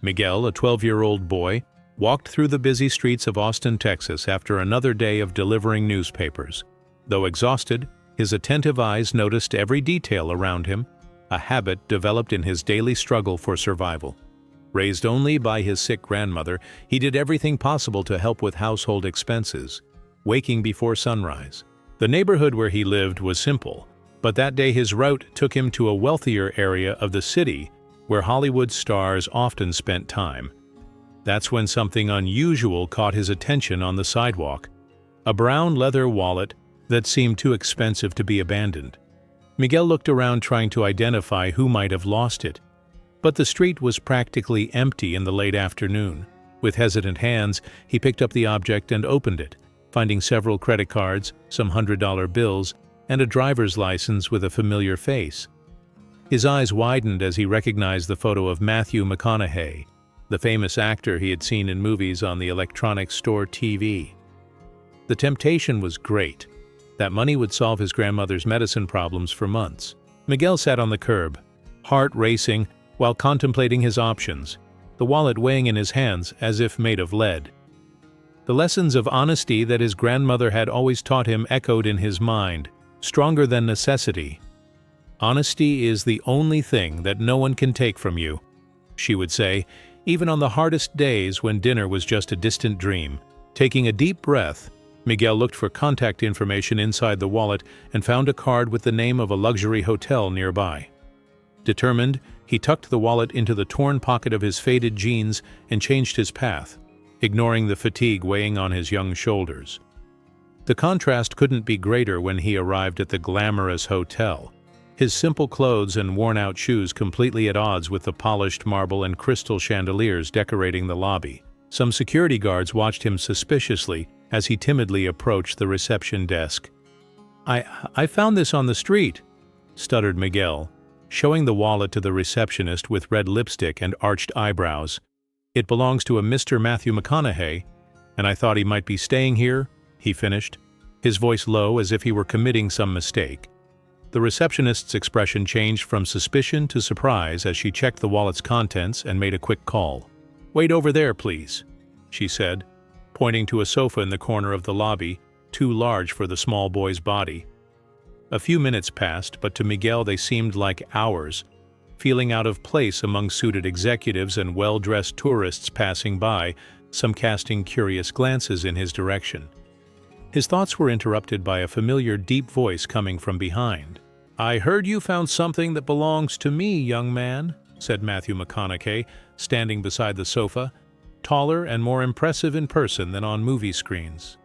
Miguel, a 12-year-old boy, walked through the busy streets of Austin, Texas after another day of delivering newspapers. Though exhausted, his attentive eyes noticed every detail around him, a habit developed in his daily struggle for survival. Raised only by his sick grandmother, he did everything possible to help with household expenses, waking before sunrise. The neighborhood where he lived was simple, but that day his route took him to a wealthier area of the city where Hollywood stars often spent time. That's when something unusual caught his attention on the sidewalk: a brown leather wallet that seemed too expensive to be abandoned. Miguel looked around trying to identify who might have lost it, but the street was practically empty in the late afternoon. With hesitant hands, he picked up the object and opened it, finding several credit cards, some $100 bills, and a driver's license with a familiar face. His eyes widened as he recognized the photo of Matthew McConaughey, the famous actor he had seen in movies on the electronics store TV. The temptation was great. That money would solve his grandmother's medicine problems for months. Miguel sat on the curb, heart racing, while contemplating his options, the wallet weighing in his hands as if made of lead. The lessons of honesty that his grandmother had always taught him echoed in his mind, stronger than necessity. "Honesty is the only thing that no one can take from you," she would say, even on the hardest days when dinner was just a distant dream. Taking a deep breath, Miguel looked for contact information inside the wallet and found a card with the name of a luxury hotel nearby. Determined, he tucked the wallet into the torn pocket of his faded jeans and changed his path, ignoring the fatigue weighing on his young shoulders. The contrast couldn't be greater when he arrived at the glamorous hotel, his simple clothes and worn-out shoes completely at odds with the polished marble and crystal chandeliers decorating the lobby. Some security guards watched him suspiciously as he timidly approached the reception desk. I found this on the street," stuttered Miguel, showing the wallet to the receptionist with red lipstick and arched eyebrows. "It belongs to a Mr. Matthew McConaughey, and I thought he might be staying here," he finished, his voice low as if he were committing some mistake. The receptionist's expression changed from suspicion to surprise as she checked the wallet's contents and made a quick call. "Wait over there, please," she said, pointing to a sofa in the corner of the lobby, too large for the small boy's body. A few minutes passed, but to Miguel they seemed like hours, feeling out of place among suited executives and well-dressed tourists passing by, some casting curious glances in his direction. His thoughts were interrupted by a familiar deep voice coming from behind. "I heard you found something that belongs to me, young man," said Matthew McConaughey, standing beside the sofa, taller and more impressive in person than on movie screens.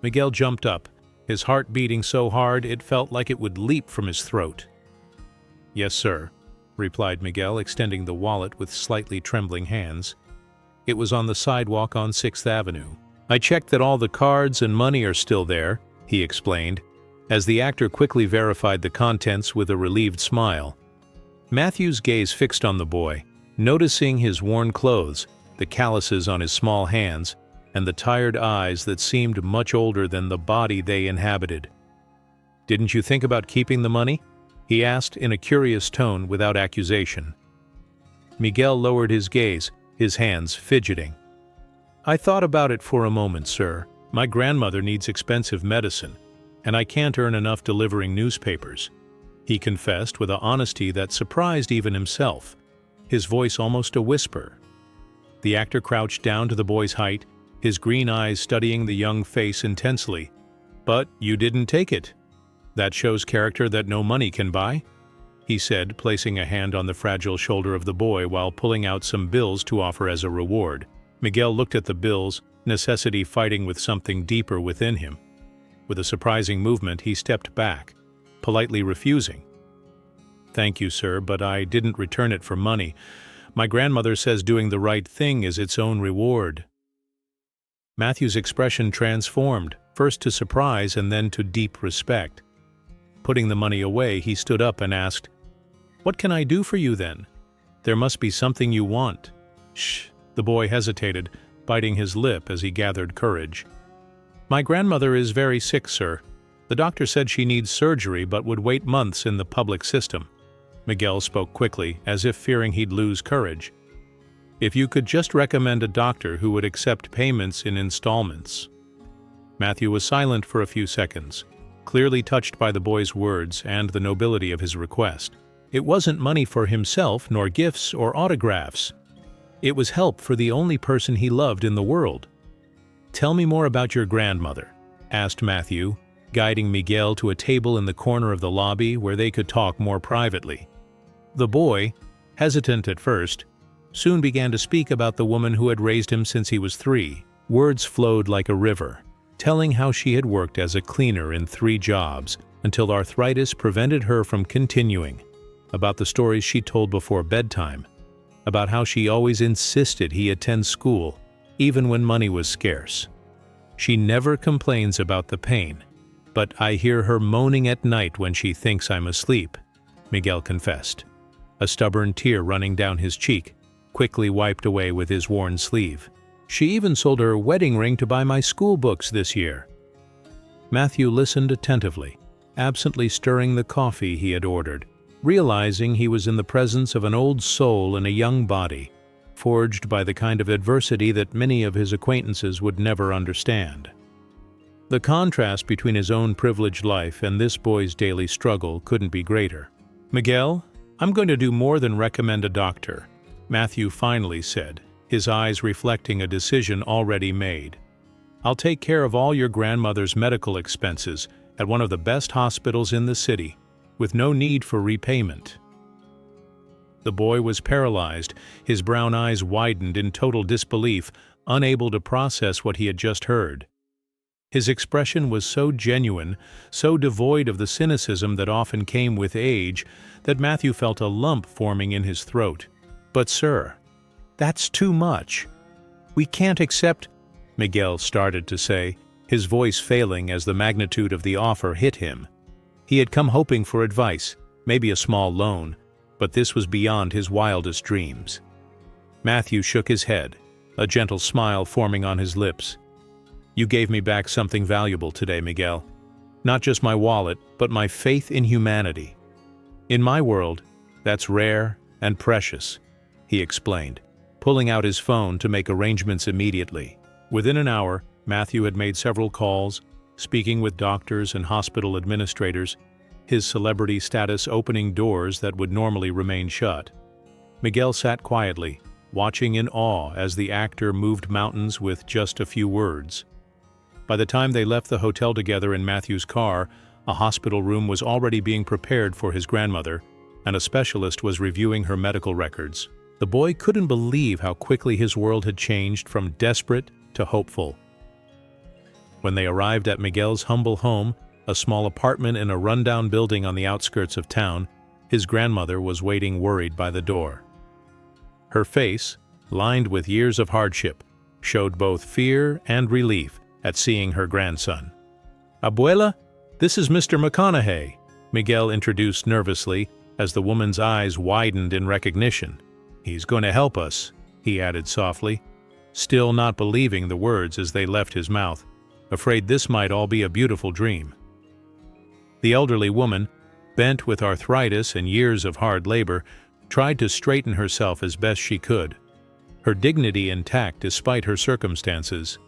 Miguel jumped up, his heart beating so hard it felt like it would leap from his throat. "Yes, sir," replied Miguel, extending the wallet with slightly trembling hands. "It was on the sidewalk on 6th Avenue. I checked that all the cards and money are still there," he explained, as the actor quickly verified the contents with a relieved smile. Matthew's gaze fixed on the boy, noticing his worn clothes, the calluses on his small hands, and the tired eyes that seemed much older than the body they inhabited. "Didn't you think about keeping the money?" he asked in a curious tone without accusation. Miguel lowered his gaze, his hands fidgeting. "I thought about it for a moment, sir. My grandmother needs expensive medicine, and I can't earn enough delivering newspapers," he confessed with an honesty that surprised even himself, his voice almost a whisper. The actor crouched down to the boy's height, his green eyes studying the young face intensely. "But you didn't take it. That shows character that no money can buy," he said, placing a hand on the fragile shoulder of the boy while pulling out some bills to offer as a reward. Miguel looked at the bills, necessity fighting with something deeper within him. With a surprising movement, he stepped back, politely refusing. "Thank you, sir, but I didn't return it for money. My grandmother says doing the right thing is its own reward." Matthew's expression transformed, first to surprise and then to deep respect. Putting the money away, he stood up and asked, "What can I do for you then? There must be something you want." "Shh," the boy hesitated, biting his lip as he gathered courage. "My grandmother is very sick, sir. The doctor said she needs surgery but would wait months in the public system." Miguel spoke quickly, as if fearing he'd lose courage. If you could just recommend a doctor who would accept payments in installments." Matthew was silent for a few seconds, clearly touched by the boy's words and the nobility of his request. It wasn't money for himself, nor gifts or autographs. It was help for the only person he loved in the world. "Tell me more about your grandmother," asked Matthew, guiding Miguel to a table in the corner of the lobby where they could talk more privately. The boy, hesitant at first, soon began to speak about the woman who had raised him since he was 3. Words flowed like a river, telling how she had worked as a cleaner in 3 jobs until arthritis prevented her from continuing, about the stories she told before bedtime, about how she always insisted he attend school, even when money was scarce. "She never complains about the pain, but I hear her moaning at night when she thinks I'm asleep," Miguel confessed, a stubborn tear running down his cheek, quickly wiped away with his worn sleeve. "She even sold her wedding ring to buy my school books this year." Matthew listened attentively, absently stirring the coffee he had ordered, realizing he was in the presence of an old soul in a young body, forged by the kind of adversity that many of his acquaintances would never understand. The contrast between his own privileged life and this boy's daily struggle couldn't be greater. "Miguel, I'm going to do more than recommend a doctor," Matthew finally said, his eyes reflecting a decision already made. "I'll take care of all your grandmother's medical expenses at one of the best hospitals in the city, with no need for repayment." The boy was paralyzed, his brown eyes widened in total disbelief, unable to process what he had just heard. His expression was so genuine, so devoid of the cynicism that often came with age, that Matthew felt a lump forming in his throat. "But sir, that's too much. We can't accept," Miguel started to say, his voice failing as the magnitude of the offer hit him. He had come hoping for advice, maybe a small loan, but this was beyond his wildest dreams. Matthew shook his head, a gentle smile forming on his lips. "You gave me back something valuable today, Miguel. Not just my wallet, but my faith in humanity. In my world, that's rare and precious," he explained, pulling out his phone to make arrangements immediately. Within an hour, Matthew had made several calls, speaking with doctors and hospital administrators, his celebrity status opening doors that would normally remain shut. Miguel sat quietly, watching in awe as the actor moved mountains with just a few words. By the time they left the hotel together in Matthew's car, a hospital room was already being prepared for his grandmother, and a specialist was reviewing her medical records. The boy couldn't believe how quickly his world had changed from desperate to hopeful. When they arrived at Miguel's humble home, a small apartment in a rundown building on the outskirts of town, his grandmother was waiting worried by the door. Her face, lined with years of hardship, showed both fear and relief at seeing her grandson. "Abuela, this is Mr. McConaughey," Miguel introduced nervously as the woman's eyes widened in recognition. "He's going to help us," he added softly, still not believing the words as they left his mouth, afraid this might all be a beautiful dream. The elderly woman, bent with arthritis and years of hard labor, tried to straighten herself as best she could, her dignity intact despite her circumstances.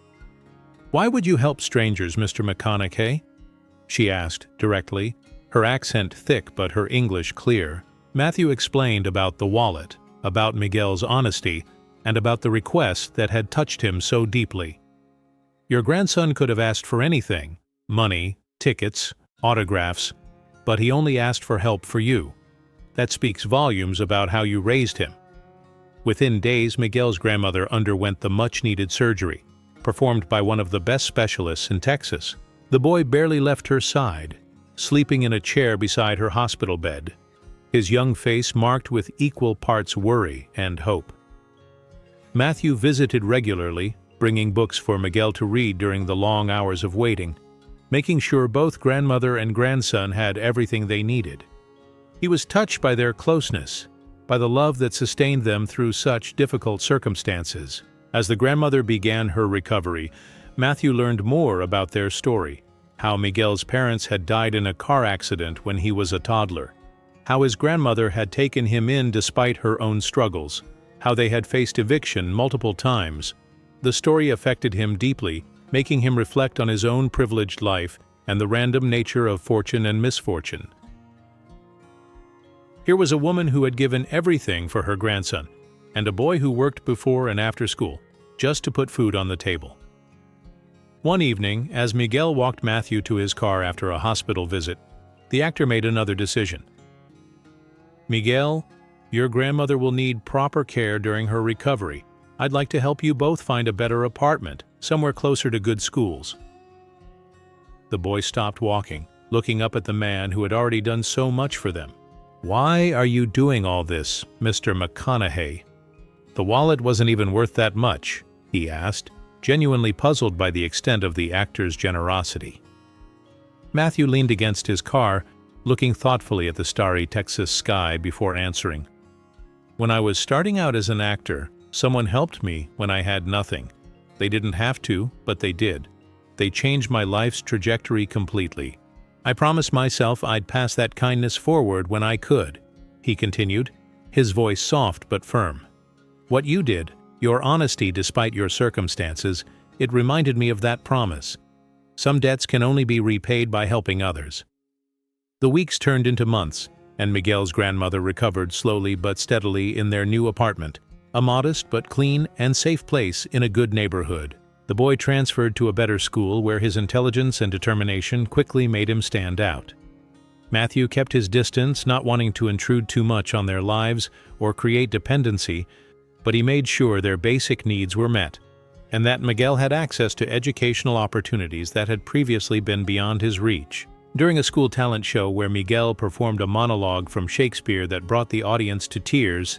"Why would you help strangers, Mr. McConaughey?" she asked directly, her accent thick but her English clear. Matthew explained about the wallet, about Miguel's honesty, and about the request that had touched him so deeply. "Your grandson could have asked for anything, money, tickets, autographs, but he only asked for help for you. That speaks volumes about how you raised him." Within days, Miguel's grandmother underwent the much-needed surgery, performed by one of the best specialists in Texas. The boy barely left her side, sleeping in a chair beside her hospital bed, his young face marked with equal parts worry and hope. Matthew visited regularly, bringing books for Miguel to read during the long hours of waiting, making sure both grandmother and grandson had everything they needed. He was touched by their closeness, by the love that sustained them through such difficult circumstances. As the grandmother began her recovery, Matthew learned more about their story, how Miguel's parents had died in a car accident when he was a toddler, how his grandmother had taken him in despite her own struggles, how they had faced eviction multiple times. The story affected him deeply, making him reflect on his own privileged life and the random nature of fortune and misfortune. Here was a woman who had given everything for her grandson, and a boy who worked before and after school, just to put food on the table. One evening, as Miguel walked Matthew to his car after a hospital visit, the actor made another decision. "Miguel, your grandmother will need proper care during her recovery. I'd like to help you both find a better apartment, somewhere closer to good schools." The boy stopped walking, looking up at the man who had already done so much for them. "Why are you doing all this, Mr. McConaughey? The wallet wasn't even worth that much," he asked, genuinely puzzled by the extent of the actor's generosity. Matthew leaned against his car, looking thoughtfully at the starry Texas sky before answering. "When I was starting out as an actor, someone helped me when I had nothing. They didn't have to, but they did. They changed my life's trajectory completely. I promised myself I'd pass that kindness forward when I could," he continued, his voice soft but firm. "What you did, your honesty despite your circumstances, it reminded me of that promise. Some debts can only be repaid by helping others." The weeks turned into months, and Miguel's grandmother recovered slowly but steadily in their new apartment, a modest but clean and safe place in a good neighborhood. The boy transferred to a better school where his intelligence and determination quickly made him stand out. Matthew kept his distance, not wanting to intrude too much on their lives or create dependency, but he made sure their basic needs were met, and that Miguel had access to educational opportunities that had previously been beyond his reach. During a school talent show where Miguel performed a monologue from Shakespeare that brought the audience to tears,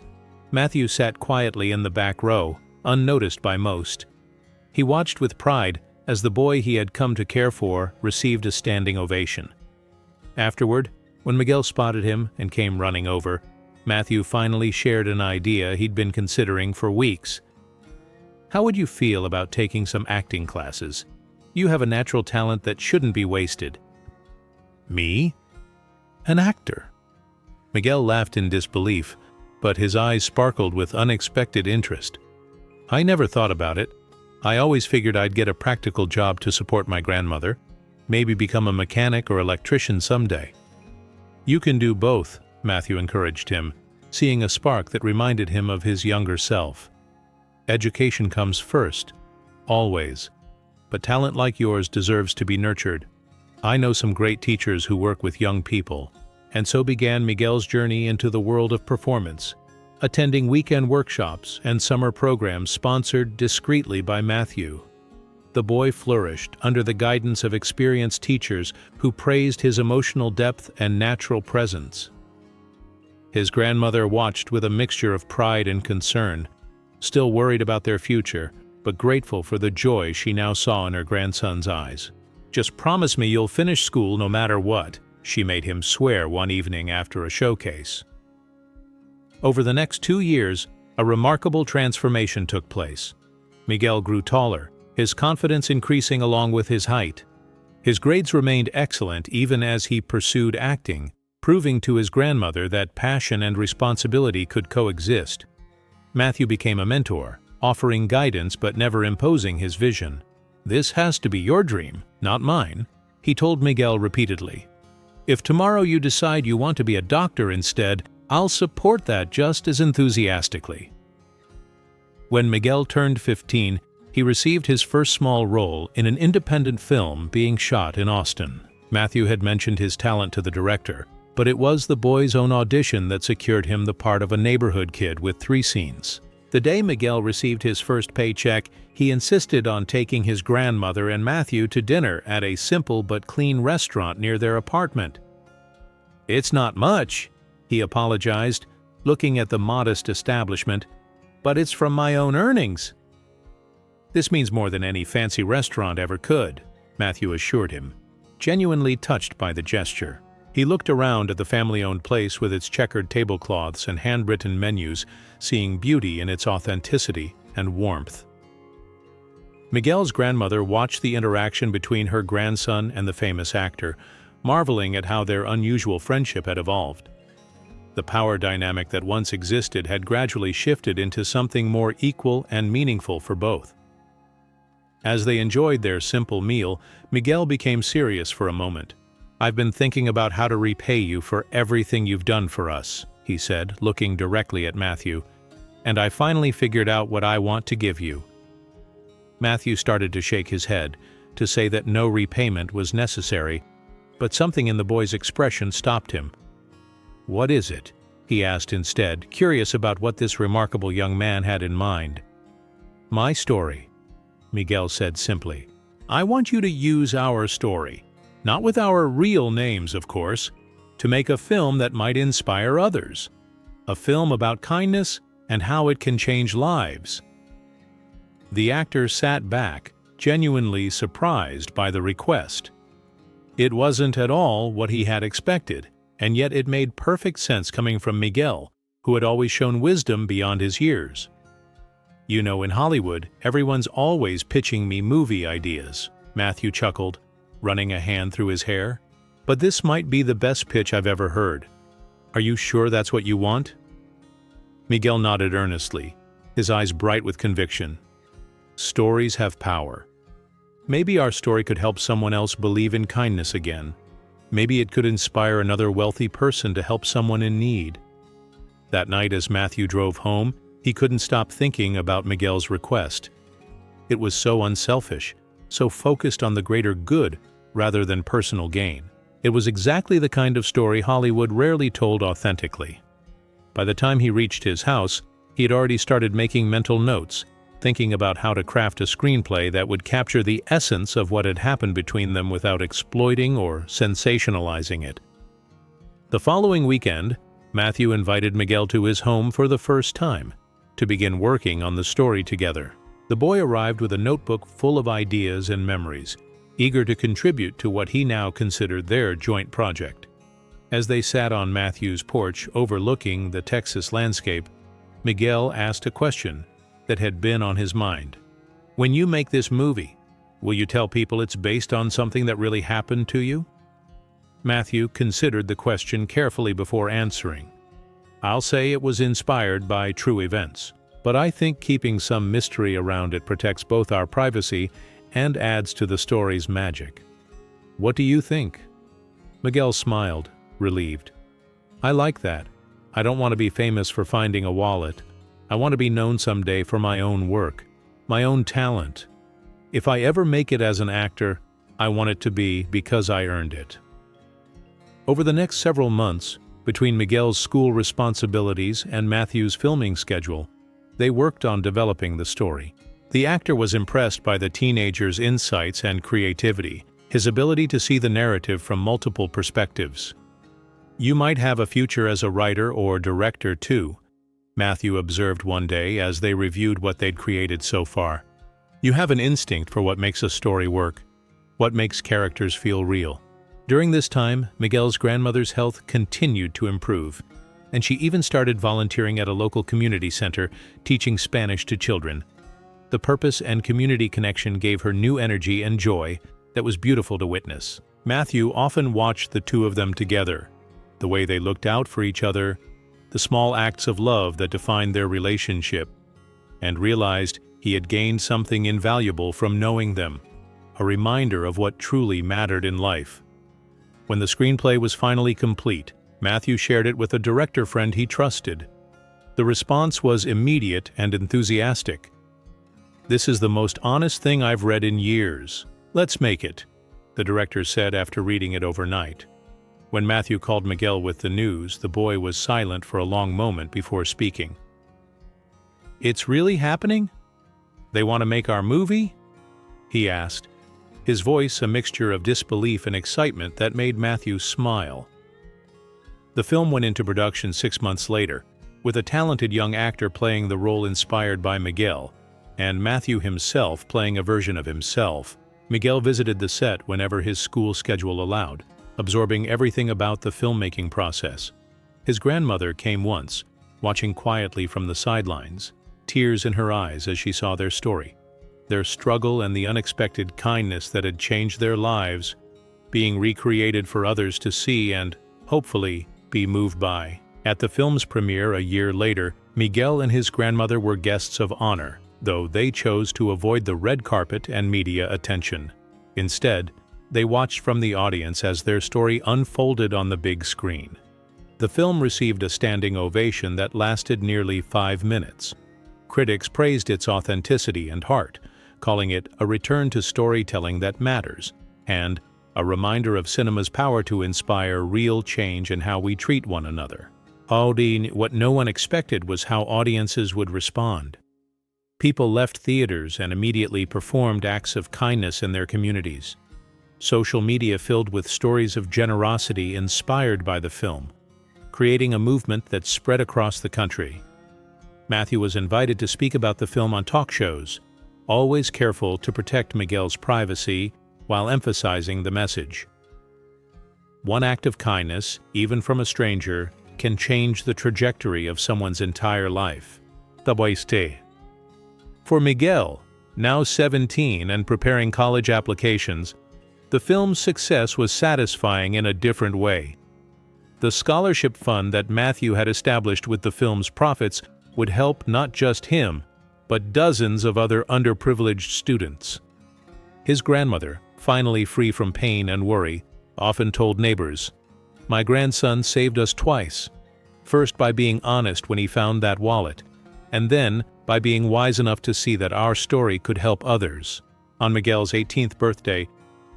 Matthew sat quietly in the back row, unnoticed by most. He watched with pride as the boy he had come to care for received a standing ovation. Afterward, when Miguel spotted him and came running over, Matthew finally shared an idea he'd been considering for weeks. "How would you feel about taking some acting classes? You have a natural talent that shouldn't be wasted." "Me? An actor?" Miguel laughed in disbelief, but his eyes sparkled with unexpected interest. "I never thought about it. I always figured I'd get a practical job to support my grandmother, maybe become a mechanic or electrician someday." "You can do both," Matthew encouraged him, seeing a spark that reminded him of his younger self. "Education comes first, always, but talent like yours deserves to be nurtured. I know some great teachers who work with young people," and so began Miguel's journey into the world of performance, attending weekend workshops and summer programs sponsored discreetly by Matthew. The boy flourished under the guidance of experienced teachers who praised his emotional depth and natural presence. His grandmother watched with a mixture of pride and concern, still worried about their future, but grateful for the joy she now saw in her grandson's eyes. "Just promise me you'll finish school no matter what," she made him swear one evening after a showcase. Over the next 2 years, a remarkable transformation took place. Miguel grew taller, his confidence increasing along with his height. His grades remained excellent even as he pursued acting, proving to his grandmother that passion and responsibility could coexist. Matthew became a mentor, offering guidance but never imposing his vision. "This has to be your dream, not mine," he told Miguel repeatedly. "If tomorrow you decide you want to be a doctor instead, I'll support that just as enthusiastically." When Miguel turned 15, he received his first small role in an independent film being shot in Austin. Matthew had mentioned his talent to the director, but it was the boy's own audition that secured him the part of a neighborhood kid with 3 scenes. The day Miguel received his first paycheck, he insisted on taking his grandmother and Matthew to dinner at a simple but clean restaurant near their apartment. "It's not much," he apologized, looking at the modest establishment, "but it's from my own earnings." "This means more than any fancy restaurant ever could," Matthew assured him, genuinely touched by the gesture. He looked around at the family-owned place with its checkered tablecloths and handwritten menus, seeing beauty in its authenticity and warmth. Miguel's grandmother watched the interaction between her grandson and the famous actor, marveling at how their unusual friendship had evolved. The power dynamic that once existed had gradually shifted into something more equal and meaningful for both. As they enjoyed their simple meal, Miguel became serious for a moment. "I've been thinking about how to repay you for everything you've done for us," he said, looking directly at Matthew, "and I finally figured out what I want to give you." Matthew started to shake his head, to say that no repayment was necessary, but something in the boy's expression stopped him. "What is it?" he asked instead, curious about what this remarkable young man had in mind. "My story," Miguel said simply. "I want you to use our story, not with our real names, of course, to make a film that might inspire others. A film about kindness and how it can change lives." The actor sat back, genuinely surprised by the request. It wasn't at all what he had expected, and yet it made perfect sense coming from Miguel, who had always shown wisdom beyond his years. "You know, in Hollywood, everyone's always pitching me movie ideas," Matthew chuckled, running a hand through his hair. "But this might be the best pitch I've ever heard. Are you sure that's what you want?" Miguel nodded earnestly, his eyes bright with conviction. "Stories have power. Maybe our story could help someone else believe in kindness again. Maybe it could inspire another wealthy person to help someone in need." That night, as Matthew drove home, he couldn't stop thinking about Miguel's request. It was so unselfish, so focused on the greater good rather than personal gain. It was exactly the kind of story Hollywood rarely told authentically. By the time he reached his house, he had already started making mental notes, thinking about how to craft a screenplay that would capture the essence of what had happened between them without exploiting or sensationalizing it. The following weekend, Matthew invited Miguel to his home for the first time, to begin working on the story together. The boy arrived with a notebook full of ideas and memories, eager to contribute to what he now considered their joint project. As they sat on Matthew's porch overlooking the Texas landscape, Miguel asked a question that had been on his mind. "When you make this movie, will you tell people it's based on something that really happened to you?" Matthew considered the question carefully before answering. "I'll say it was inspired by true events, but I think keeping some mystery around it protects both our privacy and adds to the story's magic. What do you think?" Miguel smiled, relieved. "I like that. I don't want to be famous for finding a wallet. I want to be known someday for my own work, my own talent. If I ever make it as an actor, I want it to be because I earned it." Over the next several months, between Miguel's school responsibilities and Matthew's filming schedule, they worked on developing the story. The actor was impressed by the teenager's insights and creativity, his ability to see the narrative from multiple perspectives. "You might have a future as a writer or director too," Matthew observed one day as they reviewed what they'd created so far. "You have an instinct for what makes a story work, what makes characters feel real." During this time, Miguel's grandmother's health continued to improve, and she even started volunteering at a local community center, teaching Spanish to children. The purpose and community connection gave her new energy and joy that was beautiful to witness. Matthew often watched the two of them together, the way they looked out for each other, the small acts of love that defined their relationship, and realized he had gained something invaluable from knowing them, a reminder of what truly mattered in life. When the screenplay was finally complete, Matthew shared it with a director friend he trusted. The response was immediate and enthusiastic. "This is the most honest thing I've read in years. Let's make it," the director said after reading it overnight. When Matthew called Miguel with the news, the boy was silent for a long moment before speaking. "It's really happening? They want to make our movie?" he asked, his voice a mixture of disbelief and excitement that made Matthew smile. The film went into production 6 months later, with a talented young actor playing the role inspired by Miguel, and Matthew himself playing a version of himself. Miguel visited the set whenever his school schedule allowed, absorbing everything about the filmmaking process. His grandmother came once, watching quietly from the sidelines, tears in her eyes as she saw their story, their struggle and the unexpected kindness that had changed their lives, being recreated for others to see and, hopefully, be moved by. At the film's premiere a year later, Miguel and his grandmother were guests of honor, though they chose to avoid the red carpet and media attention. Instead, they watched from the audience as their story unfolded on the big screen. The film received a standing ovation that lasted nearly 5 minutes. Critics praised its authenticity and heart, calling it a return to storytelling that matters, and a reminder of cinema's power to inspire real change in how we treat one another. What no one expected was how audiences would respond. People left theaters and immediately performed acts of kindness in their communities. Social media filled with stories of generosity inspired by the film, creating a movement that spread across the country. Matthew was invited to speak about the film on talk shows, always careful to protect Miguel's privacy while emphasizing the message. One act of kindness, even from a stranger, can change the trajectory of someone's entire life. For Miguel, now 17 and preparing college applications, the film's success was satisfying in a different way. The scholarship fund that Matthew had established with the film's profits would help not just him, but dozens of other underprivileged students. His grandmother, finally free from pain and worry, often told neighbors, "My grandson saved us twice, first by being honest when he found that wallet, and then by being wise enough to see that our story could help others." On Miguel's 18th birthday,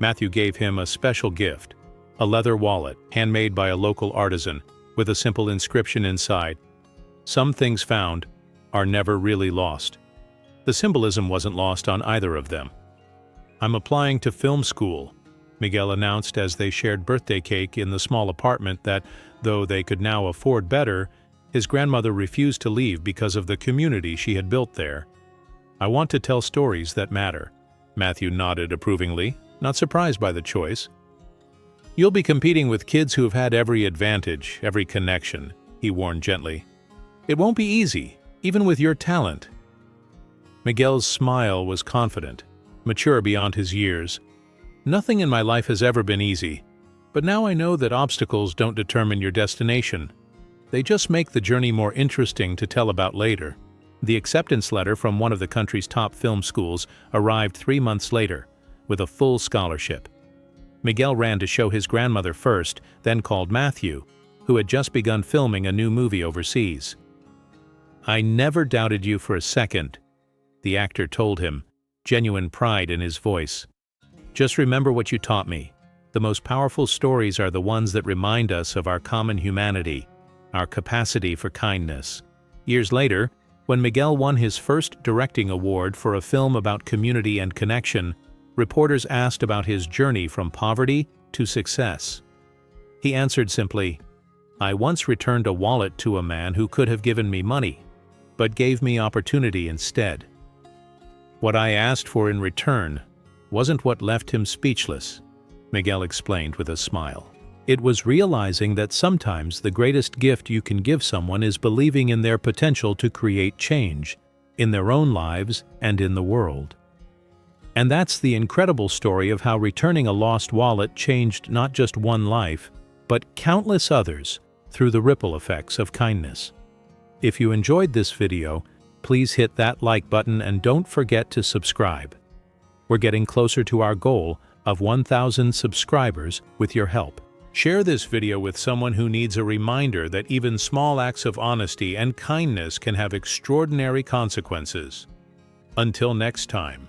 Matthew gave him a special gift, a leather wallet handmade by a local artisan with a simple inscription inside, "Some things found are never really lost." The symbolism wasn't lost on either of them. "I'm applying to film school," Miguel announced as they shared birthday cake in the small apartment that, though they could now afford better, his grandmother refused to leave because of the community she had built there. "I want to tell stories that matter." Matthew nodded approvingly, not surprised by the choice. "You'll be competing with kids who have had every advantage, every connection," he warned gently. "It won't be easy, even with your talent." Miguel's smile was confident, mature beyond his years. "Nothing in my life has ever been easy, but now I know that obstacles don't determine your destination. They just make the journey more interesting to tell about later." The acceptance letter from one of the country's top film schools arrived 3 months later, with a full scholarship. Miguel ran to show his grandmother first, then called Matthew, who had just begun filming a new movie overseas. "I never doubted you for a second," the actor told him, genuine pride in his voice. "Just remember what you taught me. The most powerful stories are the ones that remind us of our common humanity, our capacity for kindness." Years later, when Miguel won his first directing award for a film about community and connection, reporters asked about his journey from poverty to success. He answered simply, "I once returned a wallet to a man who could have given me money, but gave me opportunity instead. What I asked for in return wasn't what left him speechless," Miguel explained with a smile. "It was realizing that sometimes the greatest gift you can give someone is believing in their potential to create change, in their own lives and in the world." And that's the incredible story of how returning a lost wallet changed not just one life, but countless others through the ripple effects of kindness. If you enjoyed this video, please hit that like button and don't forget to subscribe. We're getting closer to our goal of 1,000 subscribers with your help. Share this video with someone who needs a reminder that even small acts of honesty and kindness can have extraordinary consequences. Until next time.